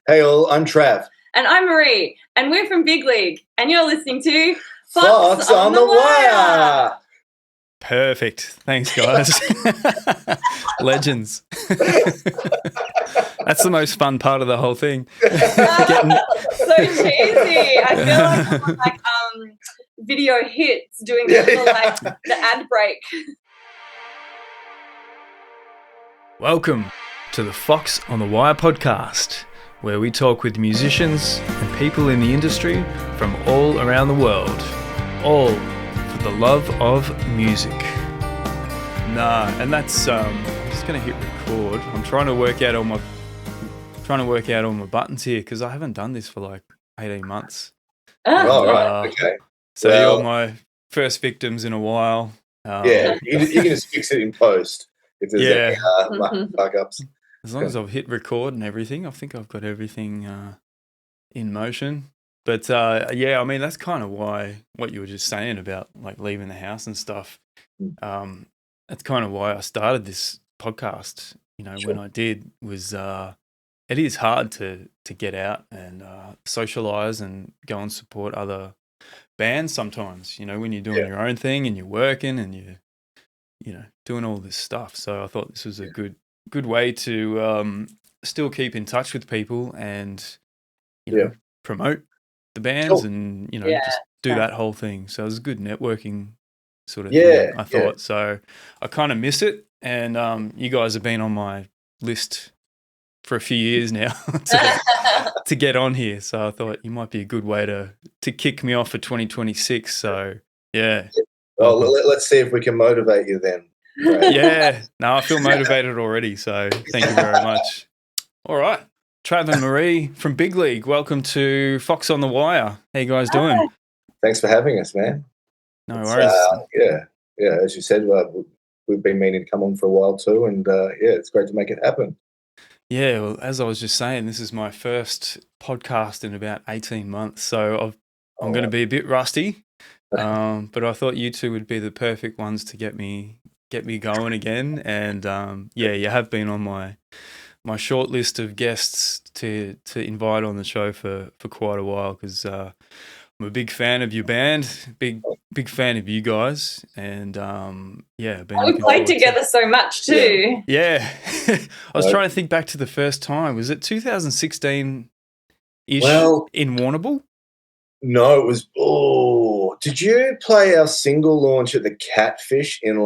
Hey all, I'm Trav. And I'm Marie, and we're from Big League, and you're listening to Foxx on the Wire. Perfect. Thanks, guys. Legends. That's the most fun part of the whole thing. So cheesy. I feel like I'm like video hits doing the little, like the ad break. Welcome to the Foxx on the Wire podcast, where we talk with musicians and people in the industry from all around the world, all for the love of music. And that's I'm just gonna hit record. I'm trying to work out all my buttons here because I haven't done this for like 18 months. Right, okay. So you're my first victims in a while. You can just fix it in post if there's any fuck-ups. As long as I've hit record and everything, I think I've got everything in motion. But I mean, that's kind of why what you were just saying about like leaving the house and stuff. That's kind of why I started this podcast. You know, when I did was it is hard to get out and socialize and go and support other bands sometimes. You know, when you're doing your own thing and you're working and you're doing all this stuff. So I thought this was a good way to still keep in touch with people and promote the bands and just do that whole thing. So it was a good networking sort of thing, I thought. So I kind of miss it, and you guys have been on my list for a few years now to get on here. So I thought you might be a good way to kick me off for 2026. So yeah. Well, let's see if we can motivate you then. Right. Yeah, no, I feel motivated already, so thank you very much. All right, Trav and Marie from Big League, welcome to Foxx on the Wire. How you guys doing? Thanks for having us, man. No worries. As you said, we've been meaning to come on for a while too, and it's great to make it happen. Yeah, well, as I was just saying, this is my first podcast in about 18 months, so I'm going to be a bit rusty, but I thought you two would be the perfect ones to get me going again. And you have been on my short list of guests to invite on the show for quite a while, because I'm a big fan of your band, big fan of you guys, and we played together so much too. Yeah. I was trying to think back to the first time. Was it 2016 ish in Warrnambool? No, it was. Oh, did you play our single launch at the Catfish in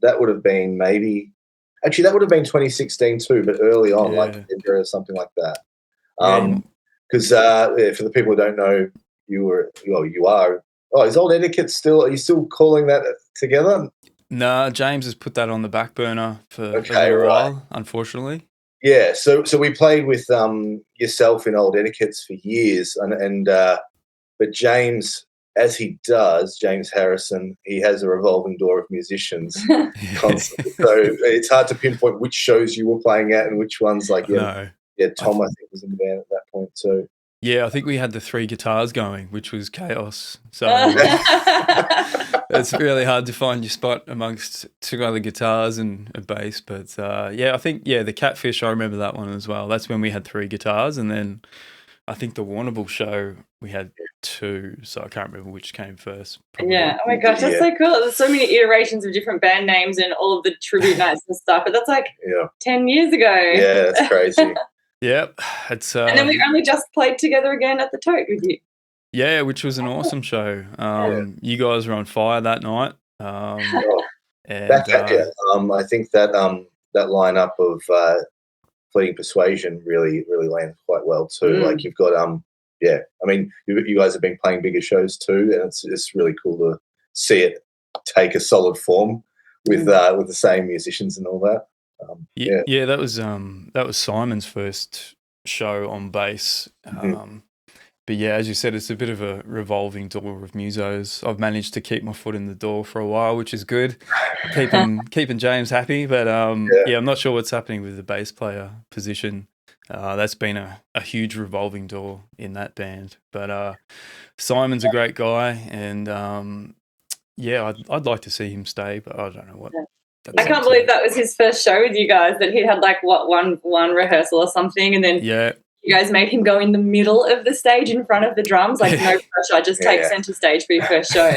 that would have been that would have been 2016 too, but early on, like February or something like that. Because for the people who don't know, you are. Is Old Etiquette still? Are you still calling that together? No, James has put that on the back burner for a little while, unfortunately. Yeah, so we played with yourself in Old Etiquettes for years, but James, as he does, James Harrison, he has a revolving door of musicians constantly. So it's hard to pinpoint which shows you were playing at and which ones. Tom, I think, was in the band at that point too. Yeah, I think we had the 3 guitars going, which was chaos. So it's really hard to find your spot amongst 2 other guitars and a bass. But I think the Catfish, I remember that one as well. That's when we had 3 guitars, and then I think the Warrnambool show we had 2, so I can't remember which came first. Probably. Yeah, oh my gosh, that's so cool. There's so many iterations of different band names and all of the tribute nights and stuff, but that's like 10 years ago. Yeah, that's crazy. Yep, it's and then we only just played together again at the Tote with you. Yeah, which was an awesome show. You guys were on fire that night. I think that lineup of Fleeting Persuasion really landed quite well too. Like you've got I mean, you guys have been playing bigger shows too, and it's really cool to see it take a solid form with the same musicians and all that. That was Simon's first show on bass. But yeah, as you said, it's a bit of a revolving door of musos. I've managed to keep my foot in the door for a while, which is good. Keeping James happy, but I'm not sure what's happening with the bass player position. That's been a huge revolving door in that band. But Simon's a great guy, and I'd like to see him stay, but I don't know I can't believe that was his first show with you guys, that he had like one rehearsal or something, and then you guys made him go in the middle of the stage in front of the drums, like no pressure, just take centre stage for your first show.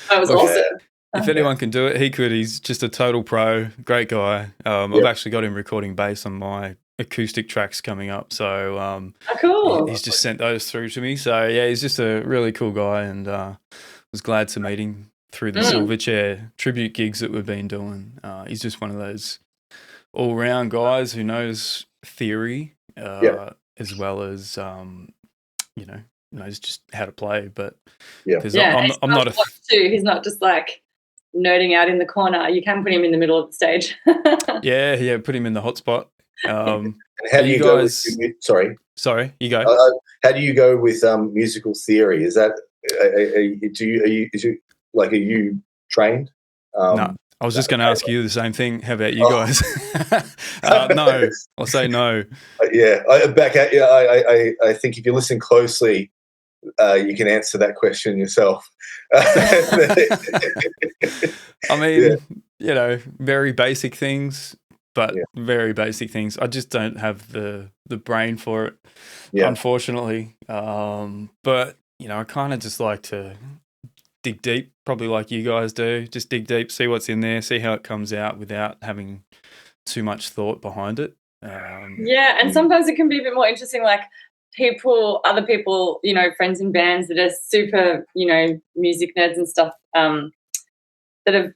That was awesome. If anyone can do it, he could. He's just a total pro, great guy. I've actually got him recording bass on my acoustic tracks coming up, so cool. He's just sent those through to me. So yeah, he's just a really cool guy, and was glad to meet him through the Silverchair tribute gigs that we've been doing. He's just one of those all-round guys who knows theory as well as knows just how to play. But because I'm not he's not just like nerding out in the corner. You can put him in the middle of the stage. Put him in the hot spot. And how do you go with sorry, you go. How do you go with musical theory? Is that are you trained? No, I was just going to ask you the same thing. How about you guys? No, I'll say no. I think if you listen closely, you can answer that question yourself. I mean, very basic things, but very basic things. I just don't have the brain for it, unfortunately. But, I kind of just like to dig deep, probably like you guys do. Just dig deep, see what's in there, see how it comes out without having too much thought behind it. And sometimes it can be a bit more interesting, like other people, friends in bands that are super, music nerds and stuff, that have,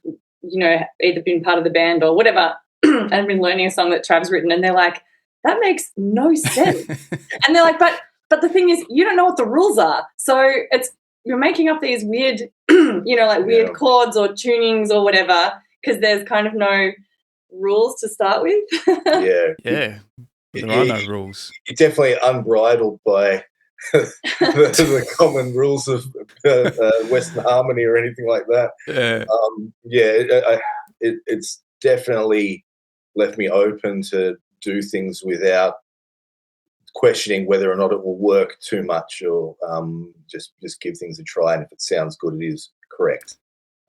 either been part of the band or whatever, and been learning a song that Trav's written, and they're like, that makes no sense. And they're like, but the thing is, you don't know what the rules are. So you're making up these weird, weird chords or tunings or whatever, because there's kind of no rules to start with. There are no rules. You're definitely unbridled by the common rules of Western harmony or anything like that. It's definitely left me open to do things without questioning whether or not it will work too much, or just give things a try, and if it sounds good, it is correct.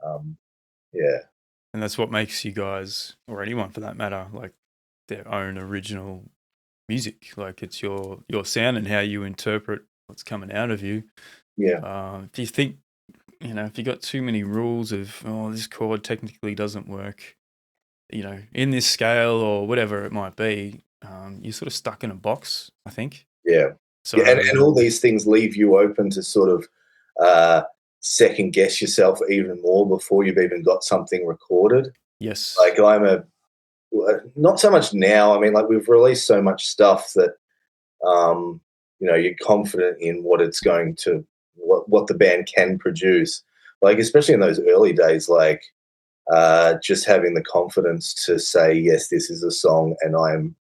And that's what makes you guys, or anyone for that matter, like their own original music. Like it's your sound and how you interpret what's coming out of you. If you think, if you got too many rules of, this chord technically doesn't work, in this scale or whatever it might be, you're sort of stuck in a box, I think. So, and all these things leave you open to sort of second guess yourself even more before you've even got something recorded. Yes. Like not so much now. I mean, like we've released so much stuff that, you're confident in what it's going to, what the band can produce. Like, especially in those early days, like just having the confidence to say, yes, this is a song and I'm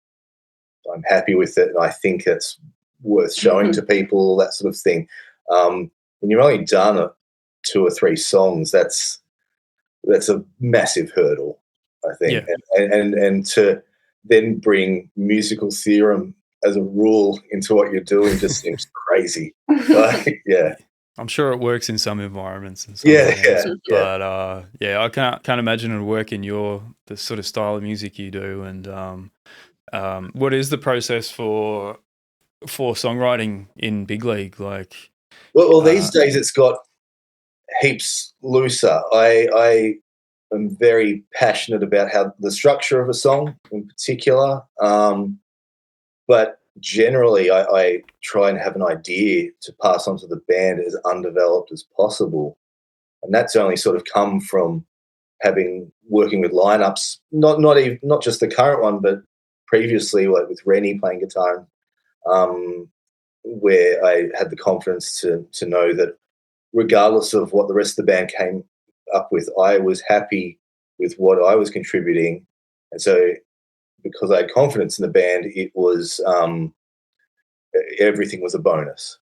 happy with it and I think it's worth showing to people, that sort of thing. When you've only done 2 or 3 songs, that's a massive hurdle, I think. And to then bring musical theorem as a rule into what you're doing just seems crazy. I'm sure it works in some environments and some but I can't imagine it would work in the sort of style of music you do. And what is the process for songwriting in big league? Like, well, these days it's got heaps looser. I am very passionate about how the structure of a song in particular, but generally I try and have an idea to pass on to the band as undeveloped as possible, and that's only sort of come from working with lineups, not just the current one, but previously, like with Rennie playing guitar, where I had the confidence to know that regardless of what the rest of the band came up with, I was happy with what I was contributing. And so because I had confidence in the band, it was everything was a bonus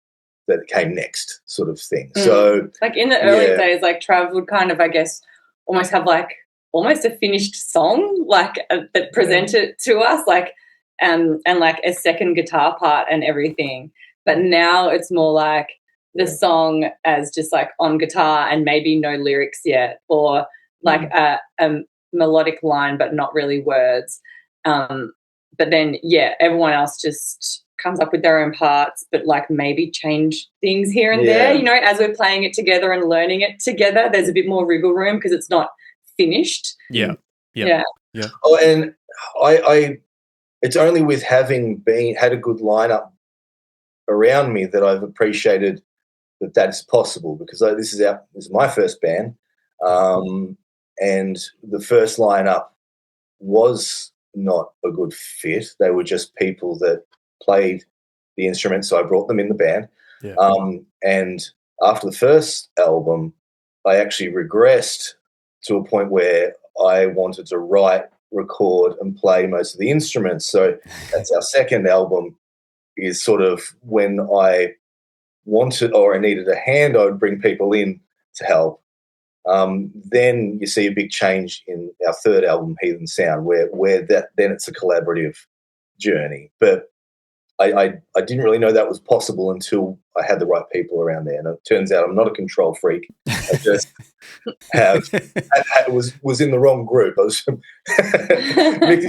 that came next, sort of thing. So like in the early days, like Trav would kind of, I guess, almost have like almost a finished song, like that presented to us, like and like a second guitar part and everything. But now it's more like the song as just like on guitar and maybe no lyrics yet, or like melodic line but not really words. But then, everyone else just comes up with their own parts, but like maybe change things here and there, you know, as we're playing it together and learning it together. There's a bit more wriggle room because it's not finished. Yeah. Oh, and I it's only with having had a good lineup around me that I've appreciated that that's possible, because this is my first band, and the first lineup was not a good fit. They were just people that played the instruments, so I brought them in the band. Yeah. And after the first album, I actually regressed to a point where I wanted to write, record, and play most of the instruments. So that's our second album, is sort of when I wanted or I needed a hand, I would bring people in to help. Then you see a big change in our third album, Heathen Sound, where then it's a collaborative journey. But I didn't really know that was possible until I had the right people around there. And it turns out I'm not a control freak. I just was in the wrong group. I was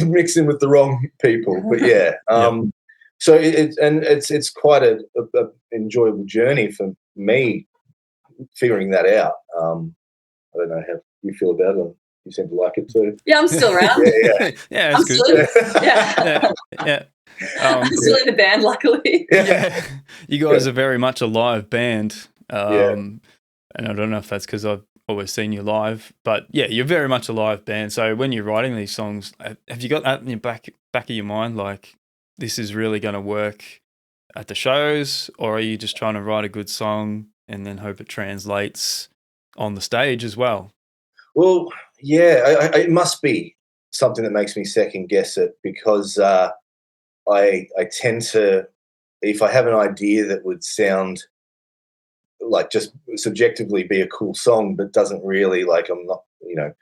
mixing with the wrong people. But so it's quite a enjoyable journey for me figuring that out. I don't know how you feel about it. You seem to like it too. Yeah, I'm still around. Yeah, it's good. Yeah. I'm still in the band, luckily. Yeah. You guys are very much a live band. And I don't know if that's because I've always seen you live, but yeah, you're very much a live band. So when you're writing these songs, have you got that in your back of your mind, like this is really going to work at the shows, or are you just trying to write a good song and then hope it translates on the stage as well? Well, it must be something that makes me second guess it, because I tend to, if I have an idea that would sound like just subjectively be a cool song, but doesn't really, like, I'm not, you know,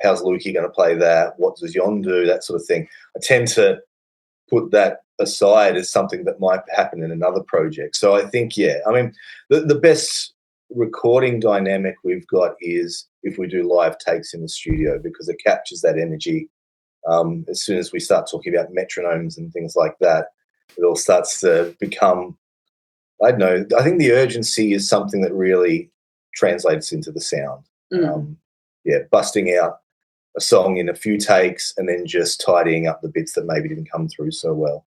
how's Lukey going to play that? What does Yon do? That sort of thing. I tend to put that aside as something that might happen in another project. So I think, I mean, the best recording dynamic we've got is if we do live takes in the studio, because it captures that energy. As soon as we start talking about metronomes and things like that, it all starts to become, I don't know, I think the urgency is something that really translates into the sound. Busting out a song in a few takes and then just tidying up the bits that maybe didn't come through so well.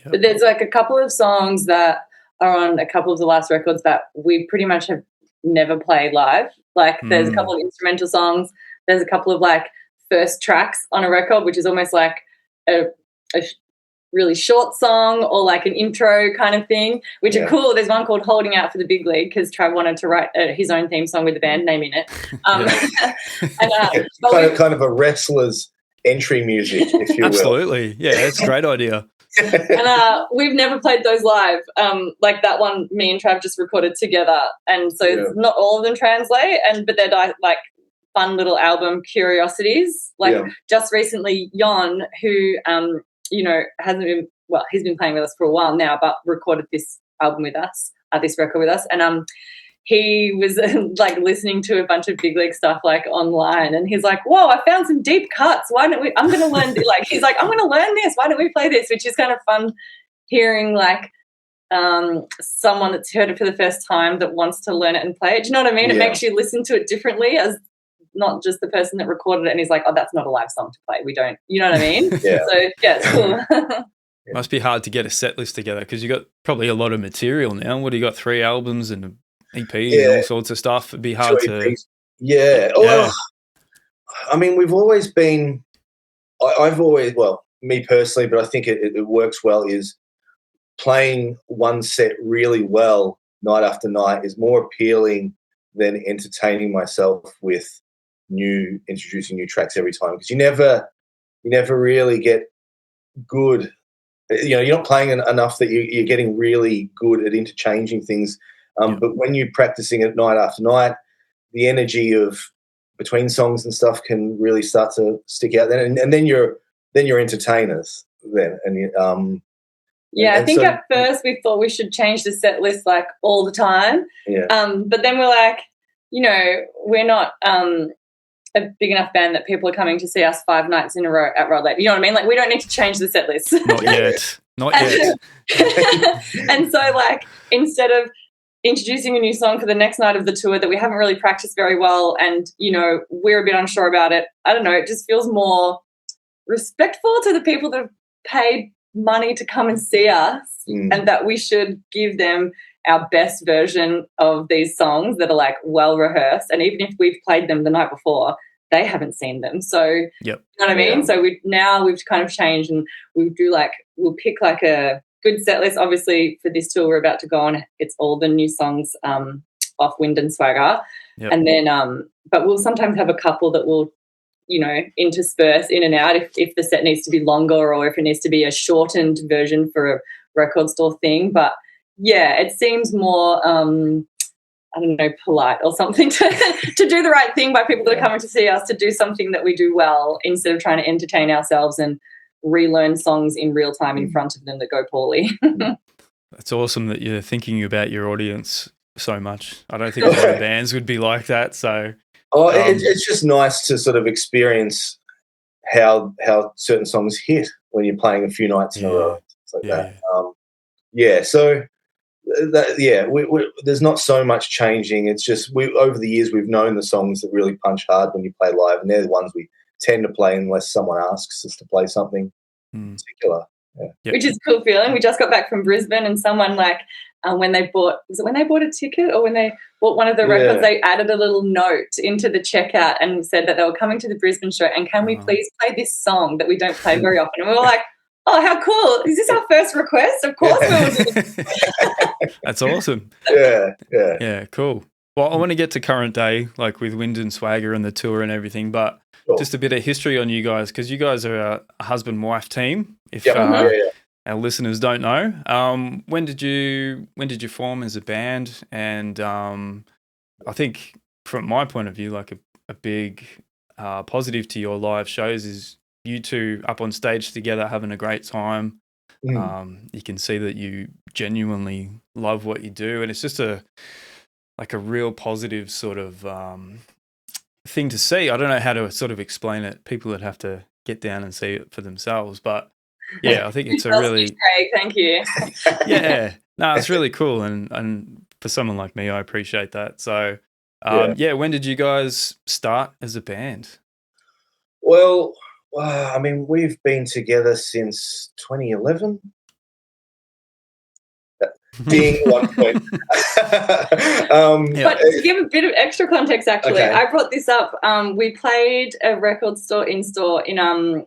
But there's like a couple of songs that are on a couple of the last records that we pretty much have never played live. Like there's a couple of instrumental songs. There's a couple of like first tracks on a record, which is almost like a really short song or like an intro kind of thing, which are cool. There's one called Holding Out for the Big League, because Trav wanted to write his own theme song with the band name in it. And, kind of a wrestler's entry music, if you will. Absolutely. Yeah, that's a great idea. And we've never played those live. Like that one, me and Trav just recorded together, and so it's not all of them translate, but they're like fun little album curiosities. Like just recently, Yon, who hasn't been, well, he's been playing with us for a while now, but recorded this album with us, this record with us, and he was like listening to a bunch of big league stuff like online, and he's like, whoa, I found some deep cuts. Why don't we, I'm going to learn, like, he's like, I'm going to learn this. Why don't we play this? Which is kind of fun hearing like someone that's heard it for the first time that wants to learn it and play it. Do you know what I mean? It makes you listen to it differently, as not just the person that recorded it and he's like, oh, that's not a live song to play. We don't, you know what I mean? So it's cool. Must be hard to get a set list together, because you got probably a lot of material now. What do you got? 3 albums and an EP and all sorts of stuff. It'd be hard to. Well, I mean, we've always been. I've always, well, me personally, but I think it works well, is playing one set really well night after night is more appealing than entertaining myself with introducing new tracks every time, because you never really get good. You know, you're not playing enough that you're getting really good at interchanging things. But when you're practicing it night after night, the energy of between songs and stuff can really start to stick out. And then you're entertainers then. And I think at first we thought we should change the set list like all the time. But then we're like, we're not a big enough band that people are coming to see us 5 nights in a row at Rod Laver. You know what I mean? Like, we don't need to change the set list. Not yet. Not yet. And so, like, instead of introducing a new song for the next night of the tour that we haven't really practiced very well and, you know, we're a bit unsure about it, I don't know, it just feels more respectful to the people that have paid money to come and see us, and that we should give them our best version of these songs that are, like, well rehearsed. And even if we've played them the night before, they haven't seen them. So, you know what I mean? So we've kind of changed, and we'll pick like a good set list. Obviously, for this tour we're about to go on, it's all the new songs off Windandswagger. And then but we'll sometimes have a couple that will, you know, intersperse in and out if the set needs to be longer or if it needs to be a shortened version for a record store thing. But yeah, it seems more I don't know, polite or something to do the right thing by people that are coming to see us, to do something that we do well instead of trying to entertain ourselves and relearn songs in real time in front of them that go poorly. That's awesome that you're thinking about your audience so much. I don't think a lot of bands would be like that. So, it's just nice to sort of experience how certain songs hit when you're playing a few nights in a row, like that. So there's not so much changing. It's just over the years we've known the songs that really punch hard when you play live, and they're the ones we tend to play unless someone asks us to play something particular. Which is a cool feeling. We just got back from Brisbane, and someone, like, when they bought a ticket or when they bought one of the records, they added a little note into the checkout and said that they were coming to the Brisbane show and can we please play this song that we don't play very often. And we were like, oh, how cool. Is this our first request? Of course we will. That's awesome. Yeah, cool. Well, I want to get to current day, like with Windandswagger and the tour and everything, but just a bit of history on you guys, because you guys are a husband-wife team, if our listeners don't know. When did you form as a band? And I think from my point of view, like a big positive to your live shows is you two up on stage together having a great time. You can see that you genuinely love what you do, and it's just a real positive sort of thing to see. I don't know how to sort of explain it. People would have to get down and see it for themselves, but yeah, I think it's a really great. Thank you. Yeah, no, it's really cool, and for someone like me, I appreciate that. So, when did you guys start as a band? Well, I mean, we've been together since 2011. Being one point. But to give a bit of extra context, actually, I brought this up. We played a record store in-store in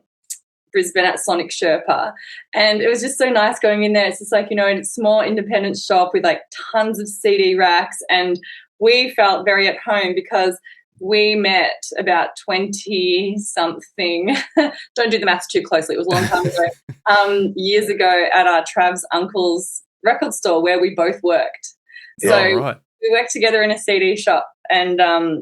Brisbane at Sonic Sherpa, and it was just so nice going in there. It's just like, you know, a small independent shop with like tons of CD racks, and we felt very at home because we met about 20-something. Don't do the maths too closely. It was a long time ago. Years ago at our Trav's uncle's record store where we both worked. So we worked together in a CD shop, and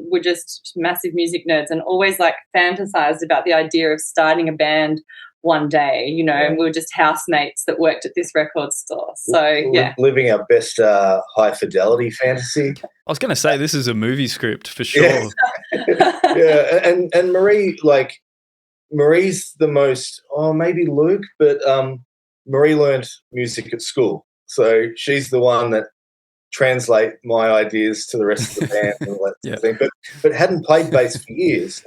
we're just massive music nerds and always like fantasized about the idea of starting a band one day, you know, and we were just housemates that worked at this record store. So, living our best high fidelity fantasy. I was going to say, this is a movie script for sure. And Marie, like, Marie's the most, maybe Luke, but Marie learned music at school. So she's the one that translate my ideas to the rest of the band and all that sort of thing. But hadn't played bass for years.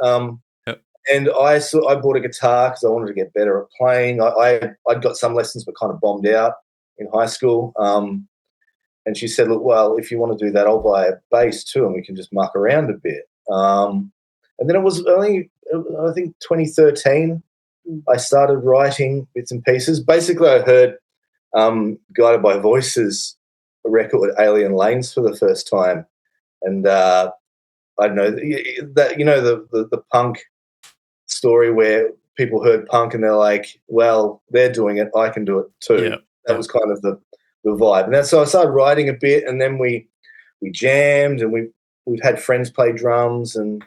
And I bought a guitar because I wanted to get better at playing. I'd got some lessons but kind of bombed out in high school. And she said, look, well, if you want to do that, I'll buy a bass too and we can just muck around a bit. And then it was only, I think, 2013, I started writing bits and pieces. Basically, I heard Guided by Voices, a record, Alien Lanes, for the first time. And I don't know, that, you know, the punk story where people heard punk and they're like, well, they're doing it, I can do it too. That was kind of the vibe. And so I started writing a bit, and then we jammed, and we've had friends play drums and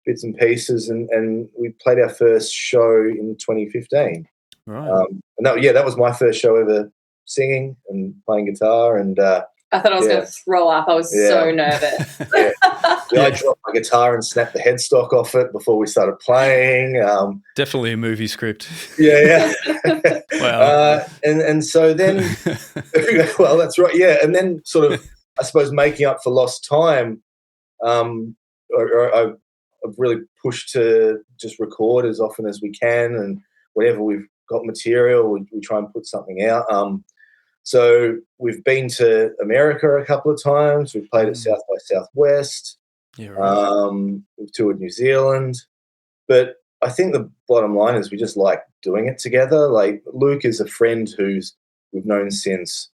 bits and pieces, and we played our first show in 2015. Right. And that was my first show ever singing and playing guitar, and I thought I was going to throw up. I was so nervous. I dropped my guitar and snapped the headstock off it before we started playing. Definitely a movie script. Yeah. Wow. And so then, well, that's right. Yeah, and then sort of, I suppose, making up for lost time. I've really pushed to just record as often as we can, and whenever we've got material, we try and put something out. So we've been to America a couple of times. We've played at South by Southwest. Yeah, right. We've toured New Zealand. But I think the bottom line is we just like doing it together. Like, Luke is a friend we've known since,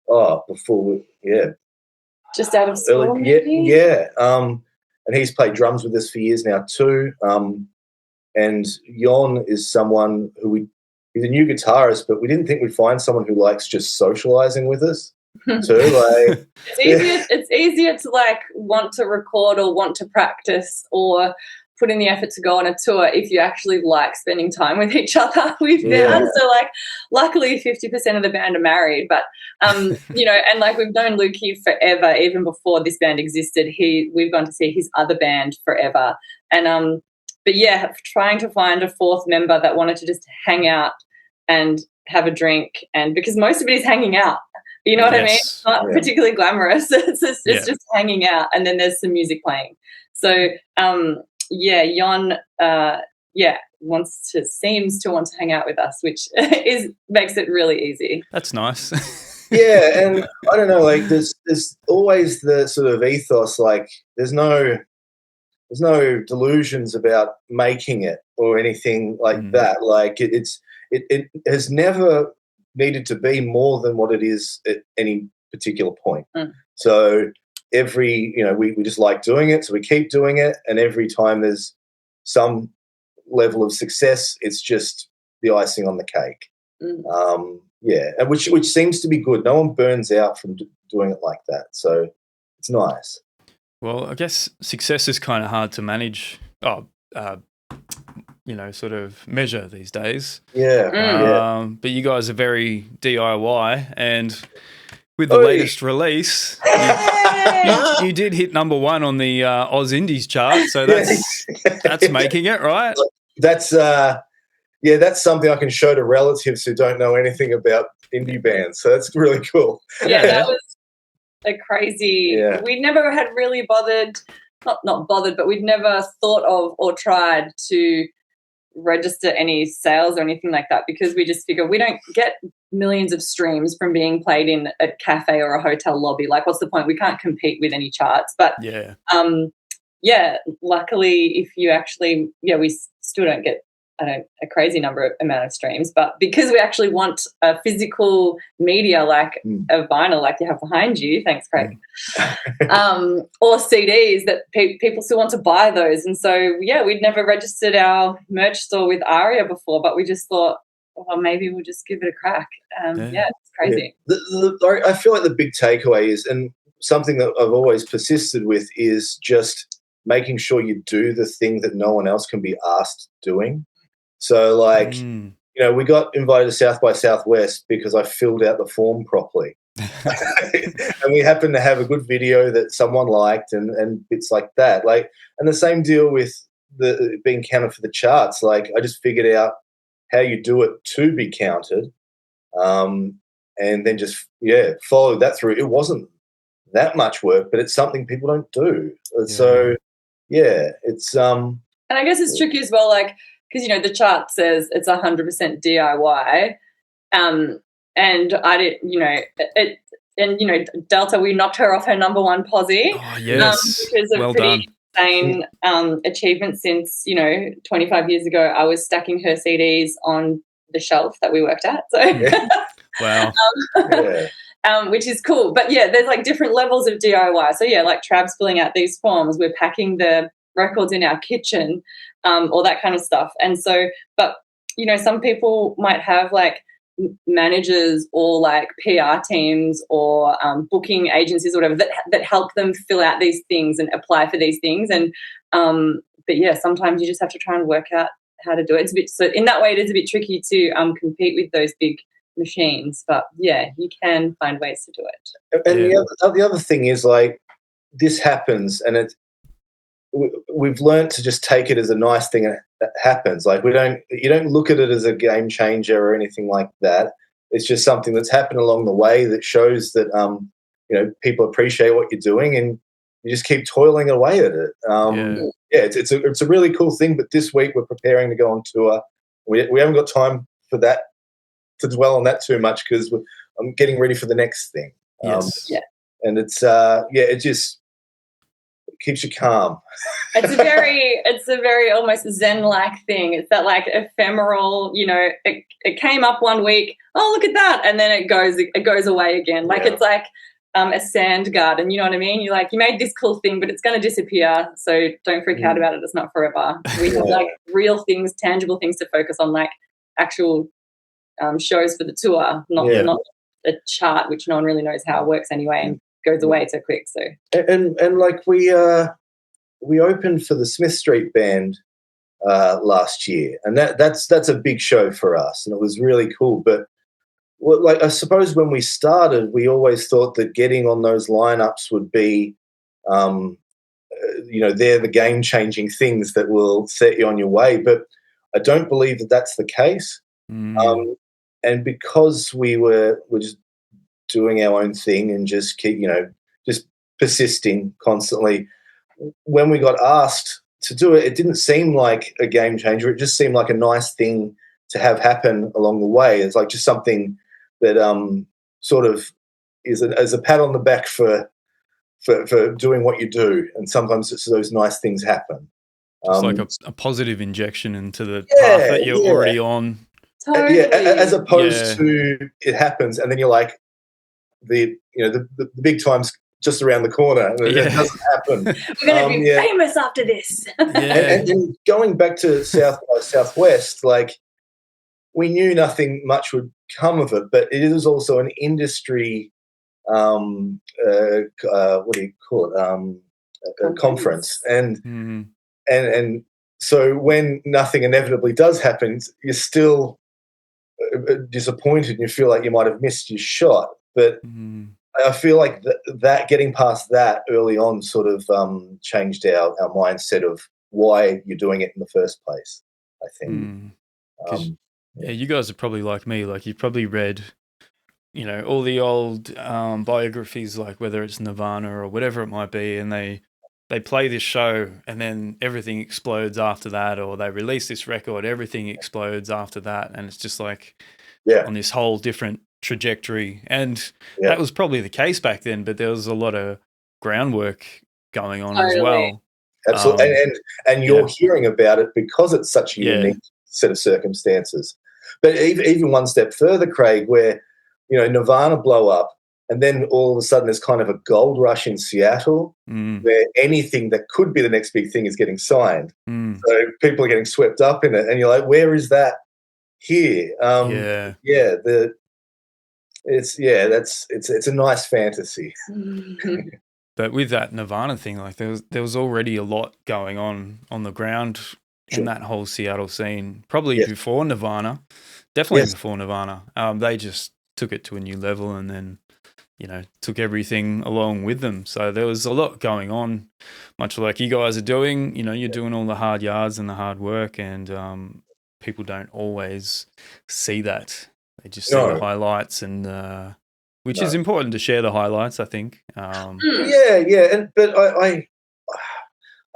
before, just out of school, maybe? Yeah. And he's played drums with us for years now too. And Jon is someone who he's a new guitarist, but we didn't think we'd find someone who likes just socializing with us too. Like, it's easier to like want to record or want to practice or put in the effort to go on a tour if you actually like spending time with each other. We've found so like luckily 50% of the band are married, but you know, and like we've known Lukey forever, even before this band existed. We've gone to see his other band forever, and but yeah, trying to find a fourth member that wanted to just hang out and have a drink, and because most of it is hanging out. You know what I mean? It's not particularly glamorous. It's just hanging out, and then there's some music playing. So Jon seems to want to hang out with us, which makes it really easy. That's nice. Yeah, and I don't know, like there's always the sort of ethos, like there's no delusions about making it or anything like that. Like it has never needed to be more than what it is at any particular point. So we just like doing it, so we keep doing it, and every time there's some level of success, it's just the icing on the cake. And which seems to be good. No one burns out from doing it like that, so it's nice. Well, I guess success is kind of hard to manage, sort of measure these days. But you guys are very DIY, and with the latest release, you did hit number 1 on the Aus Indies chart, so that's making it, right? That's something I can show to relatives who don't know anything about indie bands, so that's really cool. Yeah, that was a crazy. Yeah. We never had really bothered, not bothered, but we'd never thought of or tried to register any sales or anything like that, because we just figure we don't get millions of streams from being played in a cafe or a hotel lobby. Like, what's the point? We can't compete with any charts. But luckily, if you actually, we still don't get a crazy amount of streams, but because we actually want a physical media like a vinyl like you have behind you, thanks Craig, or CDs that people still want to buy those. And so we'd never registered our merch store with Aria before, but we just thought, well, maybe we'll just give it a crack. It's crazy. I feel like the big takeaway is, and something that I've always persisted with, is just making sure you do the thing that no one else can be asked doing. So, like, we got invited to South by Southwest because I filled out the form properly. And we happened to have a good video that someone liked and bits like that. Like, and the same deal with the being counted for the charts. Like, I just figured out how you do it to be counted, and then just, followed that through. It wasn't that much work, but it's something people don't do. So, it's... And I guess it's tricky as well, like, because, the chart says it's 100% DIY, and I did, Delta, we knocked her off her number 1 posse. Oh, yes. Because of pretty insane achievement since, 25 years ago, I was stacking her CDs on the shelf that we worked at. So, wow. Which is cool. But, there's, like, different levels of DIY. So, like Trav's filling out these forms. We're packing the records in our kitchen, all that kind of stuff. And so, but, some people might have, like, managers or, like, PR teams or booking agencies or whatever that help them fill out these things and apply for these things. And, but, sometimes you just have to try and work out how to do it. So in that way, it is a bit tricky to compete with those big machines, but yeah, you can find ways to do it. And the other thing is, like, this happens, and we've learned to just take it as a nice thing that happens. Like, you don't look at it as a game changer or anything like that. It's just something that's happened along the way that shows that people appreciate what you're doing, and you just keep toiling away at it. It's a really cool thing. But this week we're preparing to go on tour. We haven't got time for that, to dwell on that too much, because I'm getting ready for the next thing. And it just keeps you calm. It's a very almost Zen-like thing. It's that like ephemeral, it came up one week, oh, look at that, and then it goes away again. Like it's like a sand garden, you know what I mean? You're like, you made this cool thing, but it's going to disappear, so don't freak out about it. It's not forever. We have like real things, tangible things to focus on, like actual shows for the tour, not a chart, which no one really knows how it works anyway, and goes away so quick. So and like we opened for the Smith Street Band last year, and that's a big show for us, and it was really cool. But I suppose when we started, we always thought that getting on those lineups would be, they're the game-changing things that will set you on your way. But I don't believe that that's the case. And because we were just doing our own thing and just just persisting constantly, when we got asked to do it, it didn't seem like a game changer. It just seemed like a nice thing to have happen along the way. It's like just something that sort of is a pat on the back for doing what you do. And sometimes it's those nice things happen. It's like a positive injection into the path that you're already on. Totally. As opposed to it happens and then you're like, the big time's just around the corner and it doesn't happen. We're going to be famous after this. And going back to South by Southwest, like, we knew nothing much would come of it, but it is also an industry, what do you call it? A conference. And so when nothing inevitably does happen, you're still disappointed and you feel like you might have missed your shot. But I feel like that getting past that early on sort of changed our mindset of why you're doing it in the first place, I think. You guys are probably like me. Like, you've probably read, all the old biographies, like whether it's Nirvana or whatever it might be, and they play this show and then everything explodes after that, or they release this record, everything explodes after that, and it's just like on this whole different trajectory. And that was probably the case back then, but there was a lot of groundwork going on as well. Absolutely. And you're hearing about it because it's such a unique set of circumstances. But even one step further, Craig, where Nirvana blow up, and then all of a sudden there's kind of a gold rush in Seattle where anything that could be the next big thing is getting signed. So people are getting swept up in it, and you're like, where is that here? It's a nice fantasy. But with that Nirvana thing, like there was already a lot going on the ground in that whole Seattle scene, probably before Nirvana, definitely before Nirvana. They just took it to a new level and then, took everything along with them. So there was a lot going on, much like you guys are doing. You're doing all the hard yards and the hard work, and people don't always see that. They just see the highlights, and which is important to share the highlights, I think. But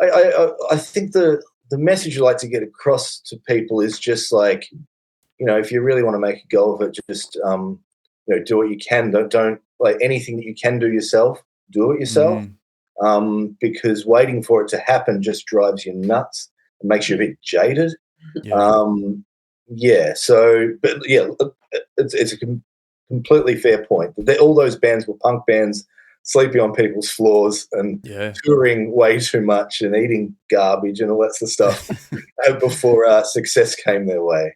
I think the message you like to get across to people is just like, if you really want to make a go of it, just do what you can. Don't like anything that you can do yourself. Do it yourself, because waiting for it to happen just drives you nuts and makes you a bit jaded. It's a completely fair point. All those bands were punk bands, sleeping on people's floors and touring way too much and eating garbage and all that sort of stuff before success came their way.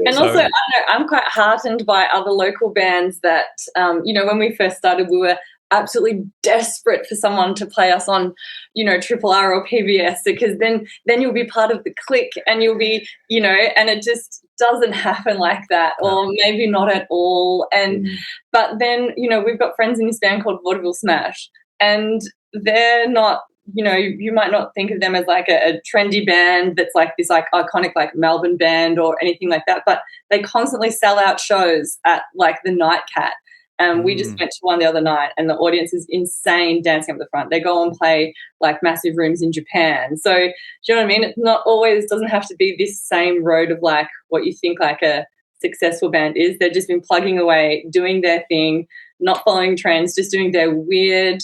And also, I don't know, I'm quite heartened by other local bands that, when we first started, we were absolutely desperate for someone to play us on, you know, Triple R or PBS, because then you'll be part of the clique and you'll be, you know, and it just doesn't happen like that, or maybe not at all. And but then, you know, we've got friends in this band called Vaudeville Smash, and they're not, you know, you might not think of them as like a trendy band that's like this like iconic like Melbourne band or anything like that, but they constantly sell out shows at like the Nightcat. And we just went to one the other night, and the audience is insane dancing up the front. They go and play like massive rooms in Japan. So do you know what I mean? It's not always, doesn't have to be this same road of like what you think like a successful band is. They've just been plugging away, doing their thing, not following trends, just doing their weird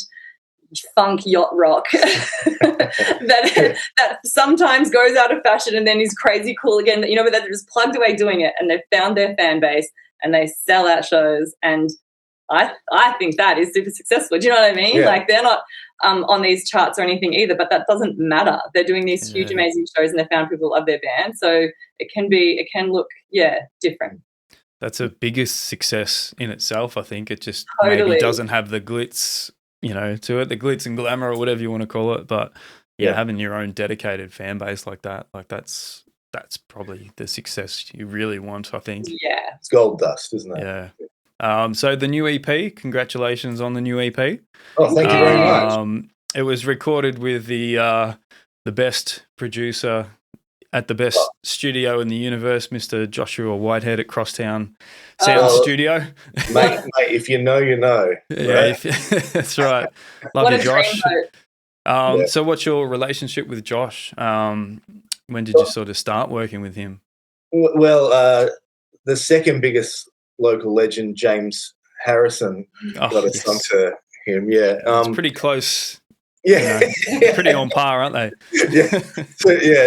funk yacht rock that sometimes goes out of fashion and then is crazy cool again. You know, but they're just plugged away doing it, and they've found their fan base and they sell out shows. And I think that is super successful. Do you know what I mean? Yeah. Like they're not on these charts or anything either, but that doesn't matter. They're doing these huge, amazing shows, and they found people love their band. So it can look, different. That's a biggest success in itself, I think. It just Totally. maybe doesn't have the glitz, you know, to it, the glitz and glamour or whatever you want to call it. But having your own dedicated fan base like that, like that's probably the success you really want, I think. Yeah. It's gold dust, isn't it? Yeah. So the new EP, congratulations on the new EP. Oh, thank you very much. It was recorded with the best producer at the best studio in the universe, Mr. Joshua Whitehead at Crosstown Sound Studio. Mate, if you know, you know. Yeah, Right? that's right. Love What you, a Josh. dreamboat. So what's your relationship with Josh? When did you sort of start working with him? Well, the second biggest local legend, James Harrison, got us onto him. Yeah, it's pretty close. Yeah, pretty on par, aren't they?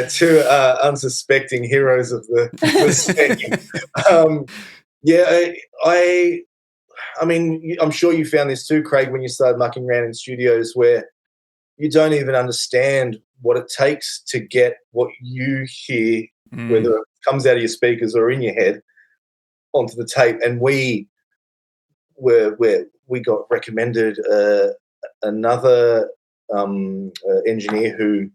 Two unsuspecting heroes of the scene. I mean, I'm sure you found this too, Craig, when you started mucking around in studios where you don't even understand what it takes to get what you hear, whether it comes out of your speakers or in your head, onto the tape. And we got recommended another engineer who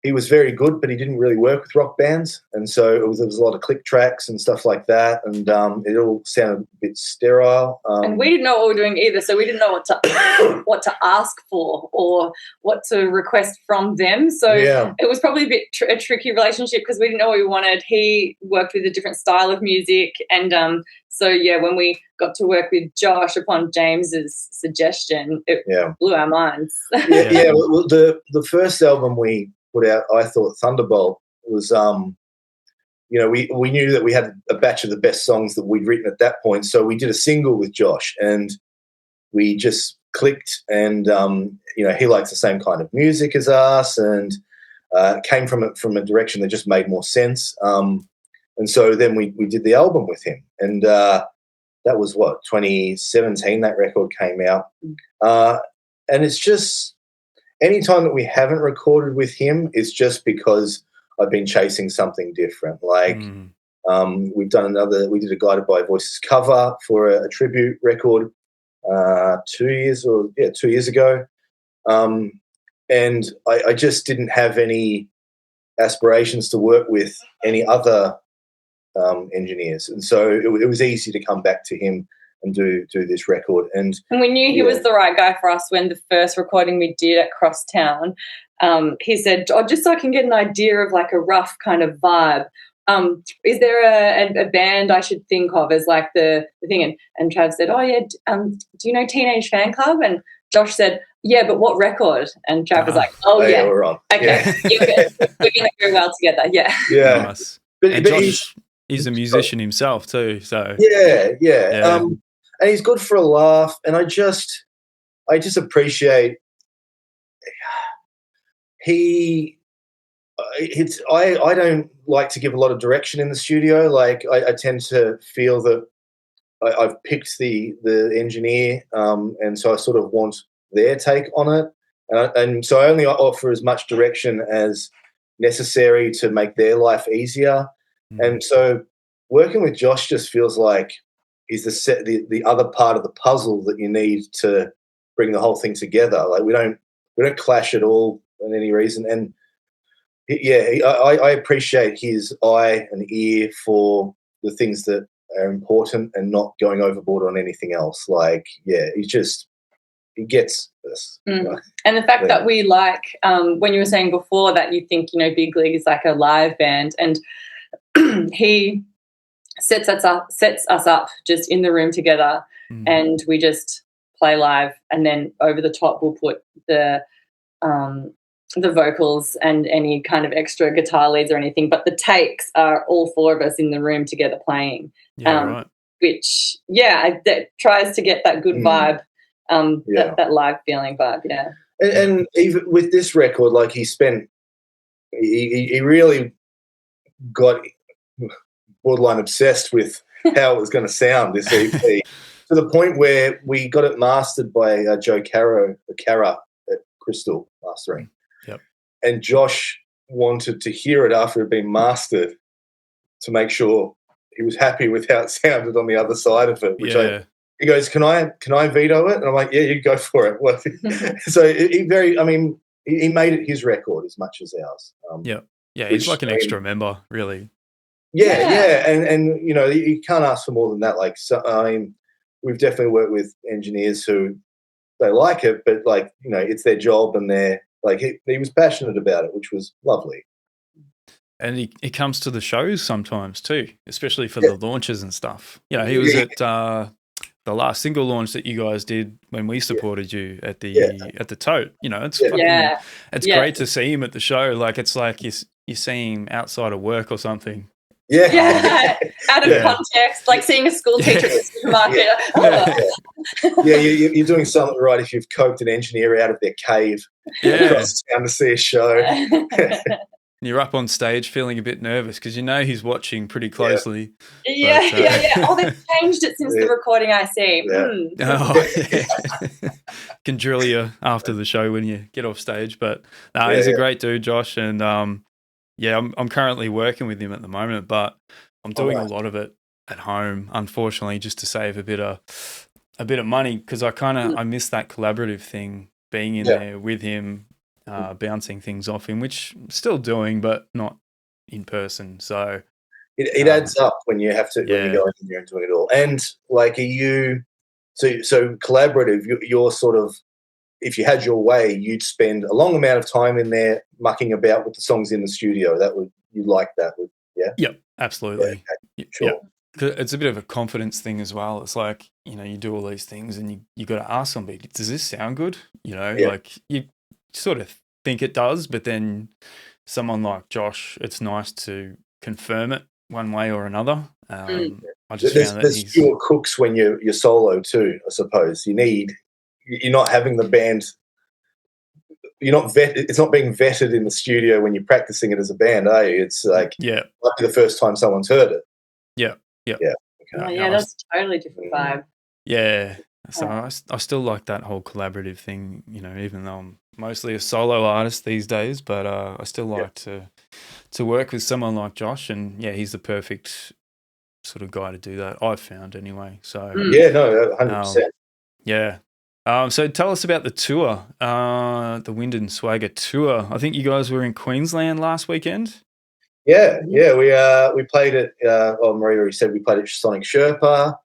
he was very good, but he didn't really work with rock bands, and so there was a lot of click tracks and stuff like that, and it all sounded a bit sterile. And we didn't know what we were doing either, so we didn't know what to ask for or what to request from them. So it was probably a bit a tricky relationship because we didn't know what we wanted. He worked with a different style of music, and when we got to work with Josh upon James's suggestion, it blew our minds. Well, the first album we put out, I thought Thunderbolt was, we knew that we had a batch of the best songs that we'd written at that point, so we did a single with Josh, and we just clicked, and he likes the same kind of music as us, and came from a direction that just made more sense. And so then we did the album with him, and that was 2017 that record came out. And it's just, any time that we haven't recorded with him is just because I've been chasing something different. Like we did a Guided by Voices cover for a tribute record 2 years ago. And I just didn't have any aspirations to work with any other engineers. And so it was easy to come back to him and do this record. And we knew he was the right guy for us when the first recording we did at Crosstown, he said, just so I can get an idea of like a rough kind of vibe, is there a band I should think of as like the thing? And Trav said, do you know Teenage Fan Club? And Josh said, yeah, but what record? And Trav was like, we're on. Okay, we're going to go well together. Yeah. Nice. And Josh, he's a musician himself too, so and he's good for a laugh, and I just appreciate I don't like to give a lot of direction in the studio. Like I tend to feel that I've picked the engineer, and so I sort of want their take on it, and so I only offer as much direction as necessary to make their life easier. And so working with Josh just feels like he's the other part of the puzzle that you need to bring the whole thing together. Like we don't clash at all for any reason. And I appreciate his eye and ear for the things that are important and not going overboard on anything else. Like, he gets this. Mm. And the fact that we like, when you were saying before that you think, Big League is like a live band, and he sets us up just in the room together, and we just play live, and then over the top we'll put the vocals and any kind of extra guitar leads or anything, but the takes are all four of us in the room together playing, right. which that tries to get that good vibe, that live feeling vibe. And even with this record, like he really got borderline obsessed with how it was going to sound, this EP, to the point where we got it mastered by Joe Carra at Crystal Mastering. Yep. And Josh wanted to hear it after it had been mastered to make sure he was happy with how it sounded on the other side of it. He goes, "Can I veto it?" And I'm like, "Yeah, you go for it." So he made it his record as much as ours. He's like an extra member, really. And you can't ask for more than that. Like, so, we've definitely worked with engineers who they like it, but it's their job, and they're like, he was passionate about it, which was lovely. And he comes to the shows sometimes too, especially for the launches and stuff. He was at the last single launch that you guys did when we supported you at the Tote. It's great to see him at the show. Like, it's like you see him outside of work or something. Out of context, like seeing a school teacher at the supermarket. You're doing something right if you've coked an engineer out of their cave across town to see a show. You're up on stage feeling a bit nervous because he's watching pretty closely. Oh, they've changed it since the recording, I see. Can drill you after the show when you get off stage. But he's a great dude, Josh, and I'm currently working with him at the moment, but I'm doing a lot of it at home, unfortunately, just to save a bit of money, because I miss that collaborative thing, being in there with him, bouncing things off him, which I'm still doing, but not in person. So it adds up when you have to when you go in there and doing it all. And like, are you so collaborative? You're sort of, if you had your way, you'd spend a long amount of time in there mucking about with the songs in the studio. You like that? Yep, absolutely. Yeah, sure. It's a bit of a confidence thing as well. It's like, you do all these things and you got to ask somebody, does this sound good? Like, you sort of think it does, but then someone like Josh, it's nice to confirm it one way or another. I just found that there's fewer cooks when you're solo too, I suppose. You're not having the band. You're not it's not being vetted in the studio when you're practicing it as a band, are you? It's like might be the first time someone's heard it. That's a totally different vibe. So I still like that whole collaborative thing, even though I'm mostly a solo artist these days, but I still like to work with someone like Josh, and he's the perfect sort of guy to do that, I've found anyway. So 100%. So tell us about the tour, the Windandswagger tour. I think you guys were in Queensland last weekend. We played at Marie already said we played at Sonic Sherpa.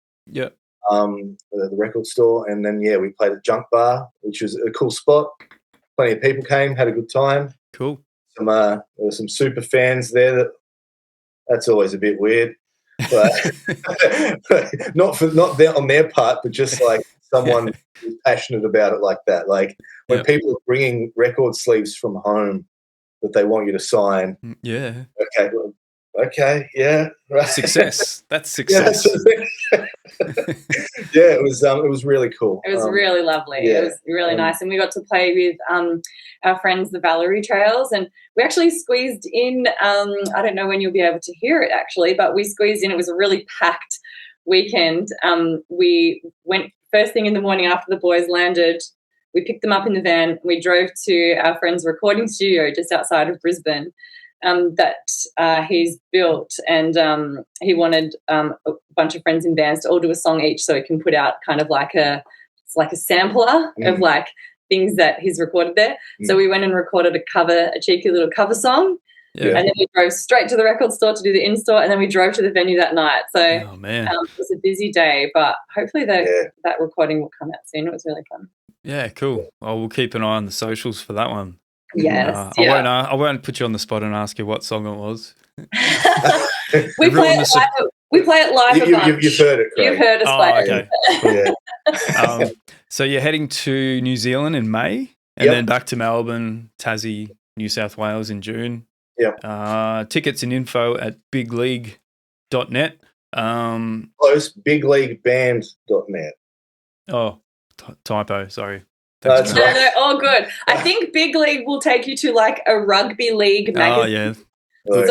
The record store, and then we played at Junk Bar, which was a cool spot. Plenty of people came, had a good time. Cool. There were some super fans there. That's always a bit weird, but not on their part, but just like someone who's passionate about it like that. Like when people are bringing record sleeves from home that they want you to sign. Right. Success. That's success. It was really cool. It was really lovely. It was really nice, and we got to play with our friends, the Valerie Trails, and we actually squeezed in. I don't know when you'll be able to hear it actually, but we squeezed in. It was a really packed weekend. We went first thing in the morning after the boys landed. We picked them up in the van. We drove to our friend's recording studio just outside of Brisbane. That he's built, and he wanted a bunch of friends in bands to all do a song each, so he can put out kind of like a like a sampler of like things that he's recorded there. So we went and recorded a cheeky little cover song. Yeah. And then we drove straight to the record store to do the in-store, and then we drove to the venue that night. So it was a busy day, but hopefully that recording will come out soon. It was really fun. Yeah, cool. Well, we'll keep an eye on the socials for that one. Yes. I won't put you on the spot and ask you what song it was. we play it live a bunch. You've heard it, Craig. You've heard us play it. Okay. So you're heading to New Zealand in May and then back to Melbourne, Tassie, New South Wales in June. Yeah. Tickets and info at bigleague.net. Close, bigleagueband.net. Oh, typo, sorry. No, all good. I think Big League will take you to like a rugby league magazine. Oh, yeah.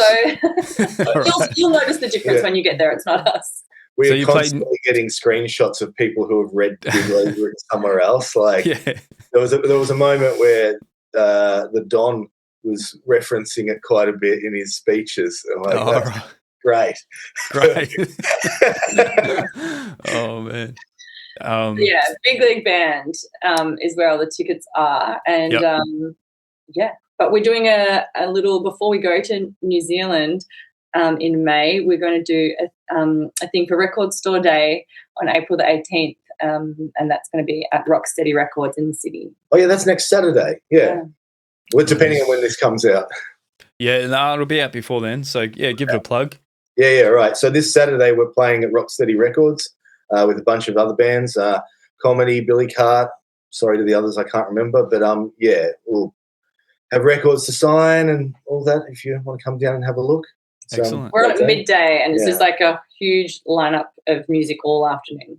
So you'll notice the difference when you get there. It's not us. We're constantly getting screenshots of people who have read Big League written somewhere else. Like there was a moment where the Don was referencing it quite a bit in his speeches. I'm like, great. Oh man. Big League Band is where all the tickets are, and but we're doing a little before we go to New Zealand in May. We're going to do a thing for Record Store Day on April the 18th, and that's going to be at Rocksteady Records in the city. Oh yeah, that's next Saturday. Yeah. Well, depending on when this comes out. Yeah, no, it'll be out before then. So give it a plug. Yeah, right. So this Saturday we're playing at Rocksteady Records with a bunch of other bands, Comedy, Billy Cart. Sorry to the others, I can't remember, but we'll have records to sign and all that if you want to come down and have a look. Excellent. We're at midday, and it's just like a huge lineup of music all afternoon.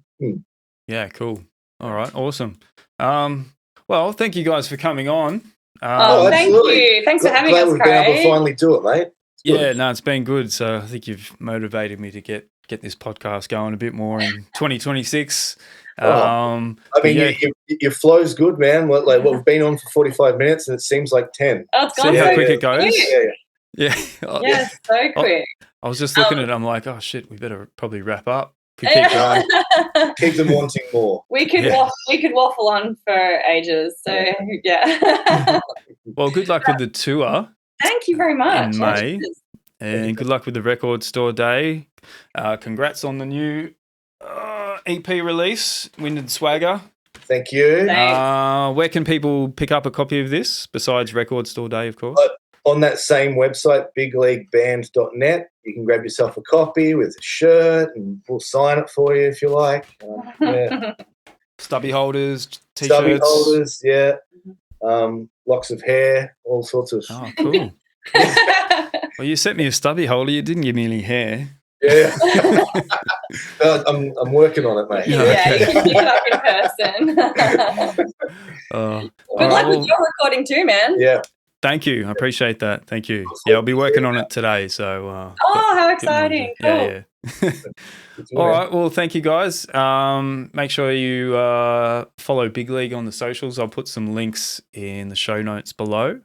Yeah, cool. All right, awesome. Well, thank you guys for coming on. Thank you. Thanks for having us, We've Craig. been able to finally do it, mate. It's been good. So I think you've motivated me to get this podcast going a bit more in 2026. Your flow's good, man. We've been on for 45 minutes and it seems like 10. Oh, it's gone See how so quick it goes? Yeah. Yeah, so quick. I was just looking at it. I'm like, oh shit, we better probably wrap up. Could keep going. Keep them wanting more. We could waffle on for ages. So yeah. Well, good luck with the tour. Thank you very much. In May, and good luck with the Record Store Day. Congrats on the new EP release, Windandswagger. Thank you. Where can people pick up a copy of this besides Record Store Day, of course? On that same website, bigleagueband.net, you can grab yourself a copy with a shirt and we'll sign it for you if you like. Stubby holders, T-shirts. Stubby holders, locks of hair, all sorts of... Oh, cool. Well, you sent me a stubby holder. You didn't give me any hair. Yeah. I'm working on it, mate. Yeah, you can pick it up in person. Good luck with your recording too, man. Yeah. Thank you. I appreciate that. Thank you. Yeah, I'll be working on it today. So. How exciting! Cool. Yeah. All right. Well, thank you guys. Make sure you follow Big League on the socials. I'll put some links in the show notes below.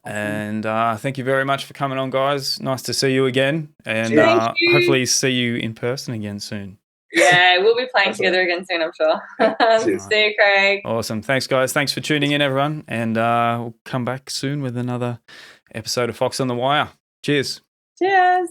And thank you very much for coming on, guys. Nice to see you again, and hopefully see you in person again soon. Yeah, we'll be playing together again soon, I'm sure. See you, Craig. Awesome. Thanks, guys. Thanks for tuning in, everyone. And we'll come back soon with another episode of Fox on the Wire. Cheers. Cheers.